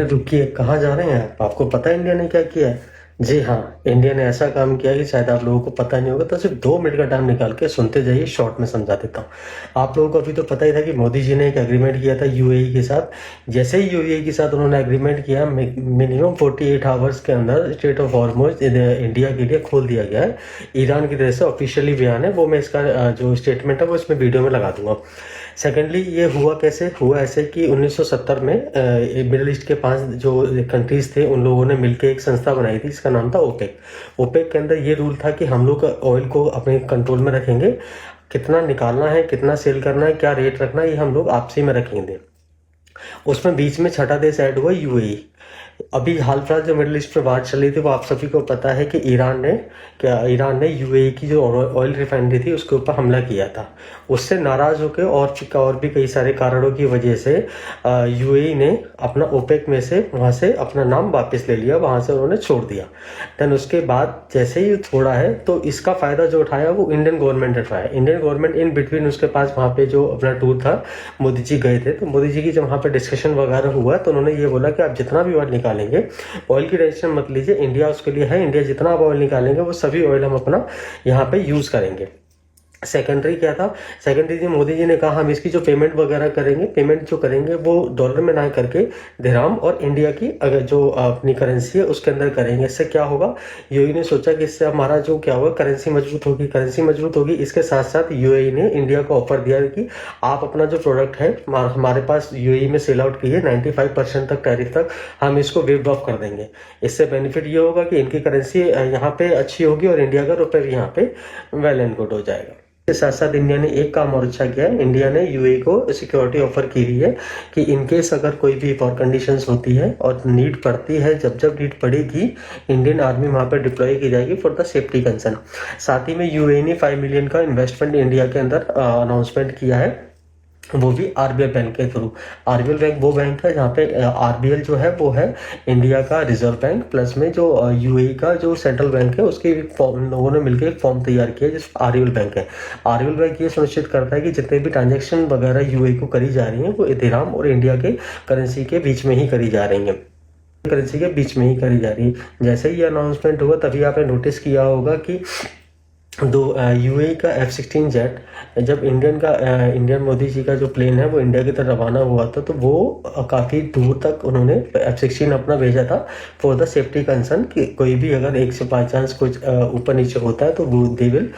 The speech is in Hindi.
रुकिए, कहाँ जा रहे हैं आप? आपको पता है इंडिया ने क्या किया है? जी हाँ, इंडिया ने ऐसा काम किया कि शायद आप लोगों को पता नहीं होगा, तो सिर्फ 2 मिनट का टाइम निकाल के सुनते जाइए, शॉर्ट में समझा देता हूँ। आप लोगों को अभी तो पता ही था कि मोदी जी ने एक एग्रीमेंट किया था यूएई के साथ। जैसे ही यूएई के साथ उन्होंने एग्रीमेंट किया, मिनिमम 48 आवर्स के अंदर स्टेट ऑफ हॉर्मुज इंडिया के लिए खोल दिया गया है। ईरान की तरफ से ऑफिशियली बयान है, वो मैं इसका जो स्टेटमेंट है वो इसमें वीडियो में लगा दूंगा। सेकेंडली, ये हुआ कैसे? हुआ ऐसे कि 1970 में मिडिल ईस्ट के 5 जो कंट्रीज थे, उन लोगों ने मिलकर एक संस्था बनाई थी, इसका नाम था ओपेक। ओपेक के अंदर ये रूल था कि हम लोग ऑयल को अपने कंट्रोल में रखेंगे, कितना निकालना है, कितना सेल करना है, क्या रेट रखना है, ये हम लोग आपसी में रखेंगे। उसमें बीच में छठा देश ऐड हुआ, यूएई। अभी हाल फिलहाल जो मिडिल ईस्ट में बात चल रही थी, वो आप सभी को पता है कि ईरान ने यूएई की जो ऑयल रिफाइनरी थी उसके ऊपर हमला किया था। उससे नाराज होकर और भी कई सारे कारणों की वजह से यूएई ने अपना ओपेक में से वहां से अपना नाम वापस ले लिया, वहां से उन्होंने छोड़ दिया। देन उसके बाद जैसे ही छोड़ा है, तो इसका फायदा जो उठाया वो इंडियन गवर्नमेंट ने उठाया। इंडियन गवर्नमेंट इन बिटवीन उसके पास वहां पे जो अपना टूर था, मोदी जी गए थे, तो मोदी जी की जब वहां पे डिस्कशन वगैरह हुआ, तो उन्होंने ये बोला कि आप जितना भी ऑयल निकालेंगे, ऑयल की टेंशन मत लीजिए, इंडिया उसके लिए है। इंडिया जितना आप ऑयल निकालेंगे वो सभी ऑयल हम अपना यहाँ पे यूज करेंगे। सेकेंडरी क्या था? सेकेंडरी जी, मोदी जी ने कहा हम इसकी जो पेमेंट वगैरह करेंगे, पेमेंट जो करेंगे वो डॉलर में ना करके दिरहम और इंडिया की अगर जो अपनी करेंसी है उसके अंदर करेंगे। इससे क्या होगा? यूएई ने सोचा कि इससे हमारा जो क्या होगा, करेंसी मजबूत होगी। करेंसी मजबूत होगी, इसके साथ साथ यूएई ने इंडिया को ऑफर दिया कि आप अपना जो प्रोडक्ट है हमारे पास यूएई में सेल आउट कीजिए, 95% तक टैरिफ तक हम इसको वेव ऑफ कर देंगे। इससे बेनिफिट ये होगा कि इनकी करेंसी यहाँ पे अच्छी होगी और इंडिया का रुपये भी यहाँ पे वेल एंड गुड हो जाएगा। के साथ साथ इंडिया ने एक काम और अच्छा किया है। इंडिया ने यूएई को सिक्योरिटी ऑफर की हुई है कि इनकेस अगर कोई भी वॉर कंडीशंस होती है और नीड पड़ती है, जब जब नीड पड़ेगी, इंडियन आर्मी वहां पर डिप्लॉय की जाएगी फॉर द सेफ्टी कंसर्न। साथ ही में यूएई ने 5 मिलियन का इन्वेस्टमेंट इंडिया के अंदर अनाउंसमेंट किया है, वो भी आरबीएल बैंक के थ्रू। आरबीएल बैंक वो बैंक है जहाँ पे आरबीएल जो है वो है इंडिया का रिजर्व बैंक, प्लस में जो यूएई का जो सेंट्रल बैंक है उसके लोगों ने मिलकर एक फॉर्म तैयार किया जिस आरबीएल बैंक है। आरबीएल बैंक ये सुनिश्चित करता है कि जितने भी ट्रांजेक्शन वगैरह यूएई को करी जा रही है वो दिरहम और इंडिया के करेंसी के बीच में ही करी जा रही है, करेंसी के बीच में ही करी जा रही है। जैसे ही अनाउंसमेंट हुआ तभी आपने नोटिस किया होगा कि यूएई का F-16 जेट, जब इंडियन मोदी जी का जो प्लेन है वो इंडिया की तरफ रवाना हुआ था, तो वो काफ़ी दूर तक उन्होंने F-16 अपना भेजा था फॉर द सेफ्टी कंसर्न कि कोई भी अगर एक से बाई चांस कुछ ऊपर नीचे होता है तो वो दे विल